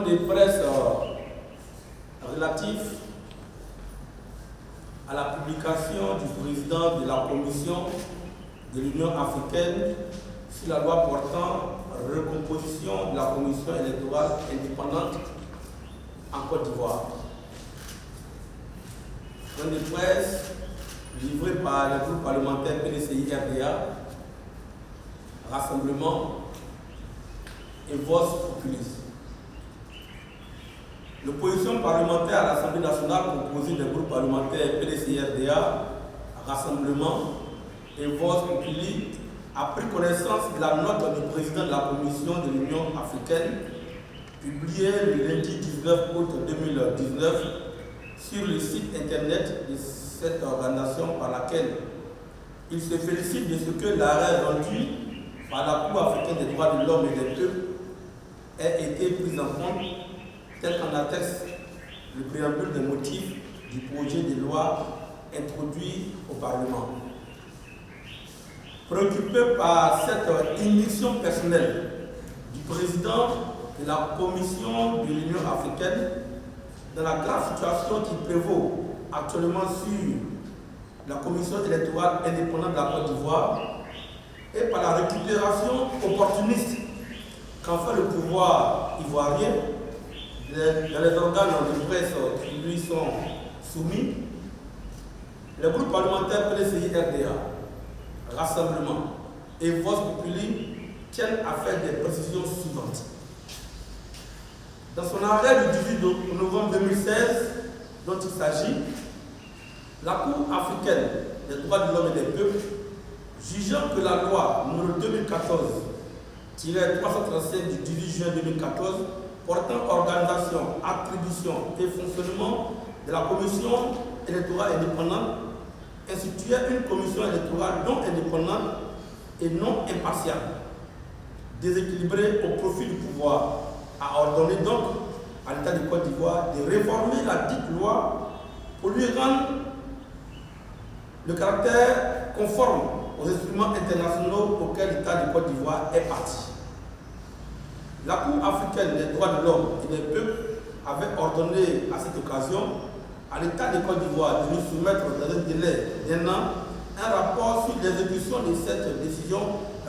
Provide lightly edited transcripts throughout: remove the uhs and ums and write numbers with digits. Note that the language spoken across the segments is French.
de presse relatif à la publication du président de la Commission de l'Union africaine sur la loi portant recomposition de la Commission électorale indépendante en Côte d'Ivoire. Point de presse livré par le groupe parlementaire PDCI-RDA, Rassemblement et Vox Populi. L'opposition parlementaire à l'Assemblée nationale composée des groupes parlementaires PDCI-RDA, Rassemblement et Vox Populi a pris connaissance de la note du président de la Commission de l'Union africaine publiée le lundi 19 août 2019 sur le site internet de cette organisation par laquelle il se félicite de ce que l'arrêt rendu par la Cour africaine des droits de l'homme et des peuples ait été pris en compte tel qu'en atteste le préambule des motifs du projet de loi introduit au Parlement. Préoccupé par cette émission personnelle du président de la Commission de l'Union africaine, dans la grave situation qui prévaut actuellement sur la Commission électorale indépendante de la Côte d'Ivoire, et par la récupération opportuniste qu'en fait le pouvoir ivoirien dans les organes de presse qui lui sont soumis, le groupe parlementaire PDCI-RDA, Rassemblement et Vox Populi tiennent à faire des précisions suivantes. Dans son arrêt du 18 novembre 2016, dont il s'agit, la Cour africaine des droits de l'homme et des peuples, jugeant que la loi n 2014-335 du 18 juin 2014 portant organisation, attribution et fonctionnement de la Commission électorale indépendante instituait une commission électorale non indépendante et non impartiale, déséquilibrée au profit du pouvoir, a ordonné donc à l'État de Côte d'Ivoire de réformer la dite loi pour lui rendre le caractère conforme aux instruments internationaux auxquels l'État de Côte d'Ivoire est parti. La Cour africaine des droits de l'homme et des peuples avait ordonné à cette occasion à l'État de Côte d'Ivoire de lui soumettre dans un délai d'1 an un rapport sur l'exécution de cette décision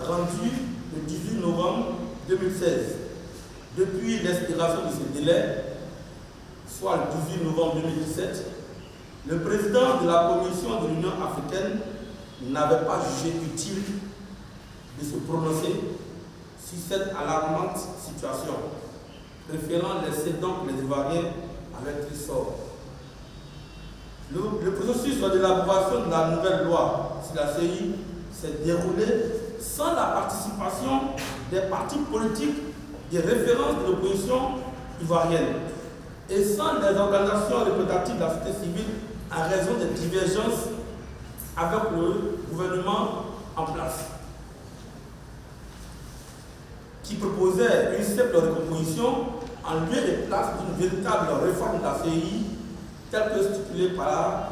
rendue le 18 novembre 2016. Depuis l'expiration de ce délai, soit le 18 novembre 2017, le président de la Commission de l'Union africaine n'avait pas jugé utile de se prononcer sur cette alarmante situation, préférant laisser donc les Ivoiriens à leur sort. Le processus de l'élaboration de la nouvelle loi sur la CI s'est déroulé sans la participation des partis politiques des références de l'opposition ivoirienne et sans les organisations représentatives de la société civile en raison des divergences avec le gouvernement en place, qui proposait une simple recomposition en lieu et place d'une véritable réforme de la CI telle que stipulée par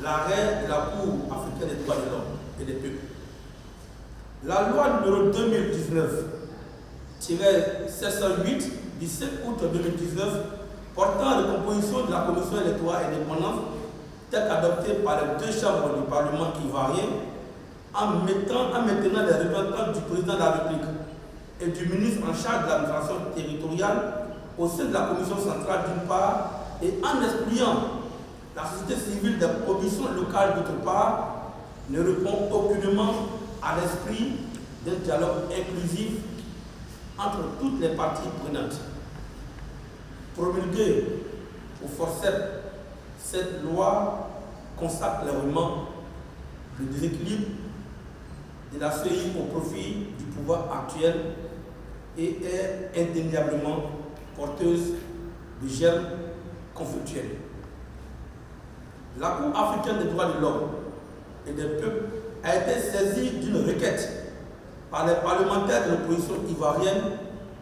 l'arrêt de la Cour africaine des droits de l'homme et des peuples. La loi numéro 2019-708 du 7 août 2019 portant la composition de la Commission électorale indépendante telle qu'adoptée par les deux chambres du Parlement ivoirien en maintenant les représentants du président de la République et du ministre en charge de l'administration territoriale au sein de la Commission centrale d'une part et en excluant la société civile des commissions locales d'autre part, ne répond aucunement à l'esprit d'un dialogue inclusif entre toutes les parties prenantes. Promulguée au forceps, cette loi constate clairement le déséquilibre de la CI au profit du pouvoir actuel et est indéniablement porteuse de germes conflictuels. La Cour africaine des droits de l'homme et des peuples a été saisie d'une requête par les parlementaires de l'opposition ivoirienne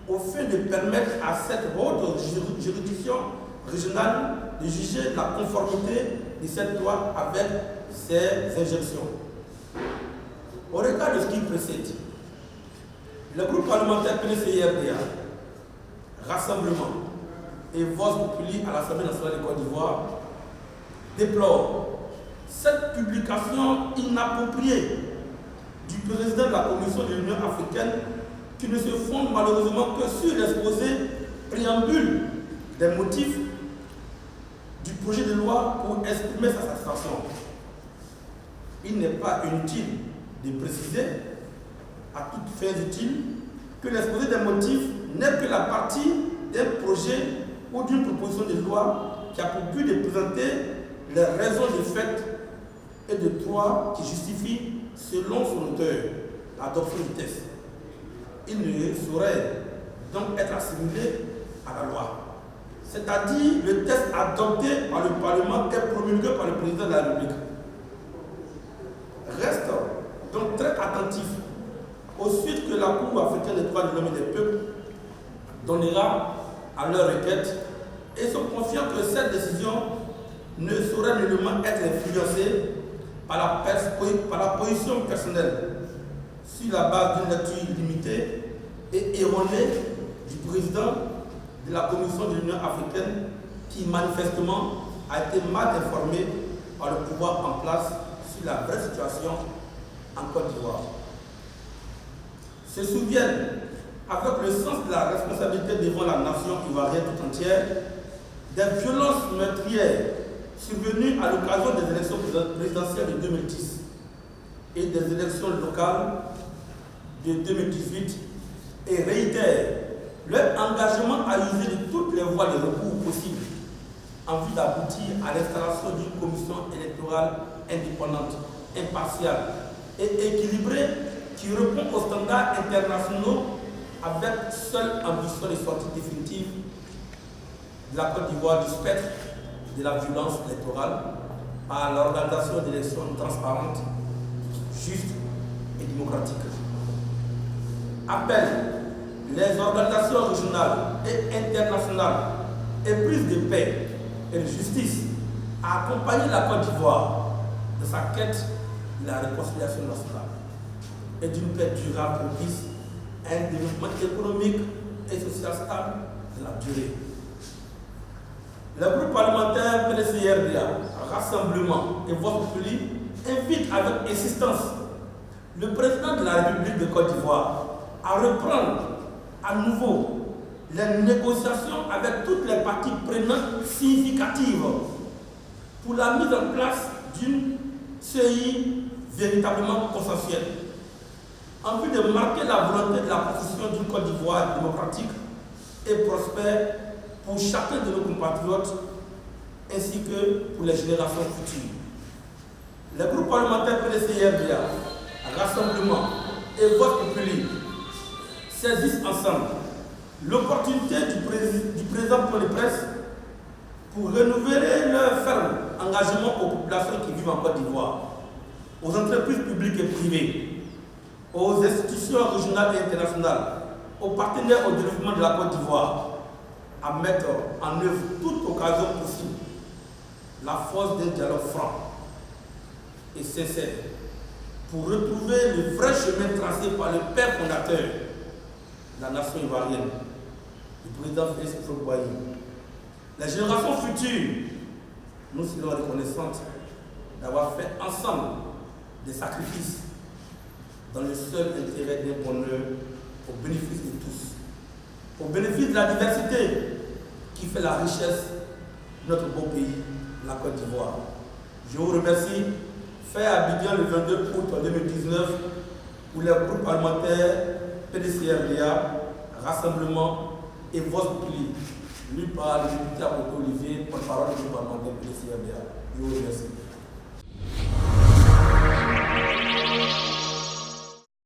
au fin de permettre à cette haute juridiction régionale de juger la conformité de cette loi avec ses injonctions. Au regard de ce qui précède, le groupe parlementaire PDCI-RDA, Rassemblement et Vox Populi à l'Assemblée nationale de Côte d'Ivoire déplore cette publication inappropriée du président de la Commission de l'Union africaine qui ne se fonde malheureusement que sur l'exposé préambule des motifs du projet de loi pour exprimer sa satisfaction. Il n'est pas inutile de préciser, à toutes fins utiles, que l'exposé des motifs n'est que la partie d'un projet ou d'une proposition de loi qui a pour but de présenter les raisons de fait et de droit qui justifient, selon son auteur, l'adoption du texte. Il ne saurait donc être assimilé à la loi. C'est-à-dire le texte adopté par le Parlement est promulgué par le président de la République. Reste donc très attentif aux suites que la Cour africaine des droits de l'homme et des peuples donnera à leur requête et se confiant que cette décision ne saurait nullement être influencée par la position personnelle sur la base d'une lecture limitée et erronée du président de la Commission de l'Union africaine qui manifestement a été mal informé par le pouvoir en place sur la vraie situation en Côte d'Ivoire. Se souviennent, avec le sens de la responsabilité devant la nation ivoirienne tout entière, des violences meurtrières survenues à l'occasion des élections présidentielles de 2010 et des élections locales de 2018 et réitèrent leur engagement à user de toutes les voies de recours possibles en vue d'aboutir à l'installation d'une commission électorale indépendante, impartiale et équilibrée qui répond aux standards internationaux avec seule ambition de sortie définitive de la Côte d'Ivoire du spectre de la violence électorale par l'organisation d'élections transparentes, justes et démocratiques. Appelle les organisations régionales et internationales éprises de paix et de justice à accompagner la Côte d'Ivoire de sa quête de la réconciliation nationale et d'une paix durable propice à un développement économique et social stable de la durée. Le groupe parlementaire PDCRDA, Rassemblement et Vox Populi invite avec insistance le président de la République de Côte d'Ivoire à reprendre à nouveau les négociations avec toutes les parties prenantes significatives pour la mise en place d'une CI véritablement consensuelle, en vue de marquer la volonté de la construction d'une Côte d'Ivoire démocratique et prospère pour chacun de nos compatriotes ainsi que pour les générations futures. Les groupes parlementaires PDCRDA, Rassemblement et Vox Populi saisissent ensemble l'opportunité du présent point de presse pour renouveler leur ferme engagement aux populations qui vivent en Côte d'Ivoire, aux entreprises publiques et privées, aux institutions régionales et internationales, aux partenaires au développement de la Côte d'Ivoire, à mettre en œuvre toute occasion possible la force d'un dialogue franc et sincère pour retrouver le vrai chemin tracé par le père fondateur de la nation ivoirienne, le président Félix Houphouët-Boigny. Les générations futures nous serons reconnaissantes d'avoir fait ensemble des sacrifices dans le seul intérêt d'un bonheur au bénéfice de tous, au bénéfice de la diversité qui fait la richesse de notre beau pays, la Côte d'Ivoire. Je vous remercie. Fait à Abidjan le 22 août 2019 où les groupes parlementaires PDCRDA, Rassemblement et Vox Populi, lu par le député Akoto Olivier, porte-parole du groupe parlementaire PDCRDA. Je vous remercie.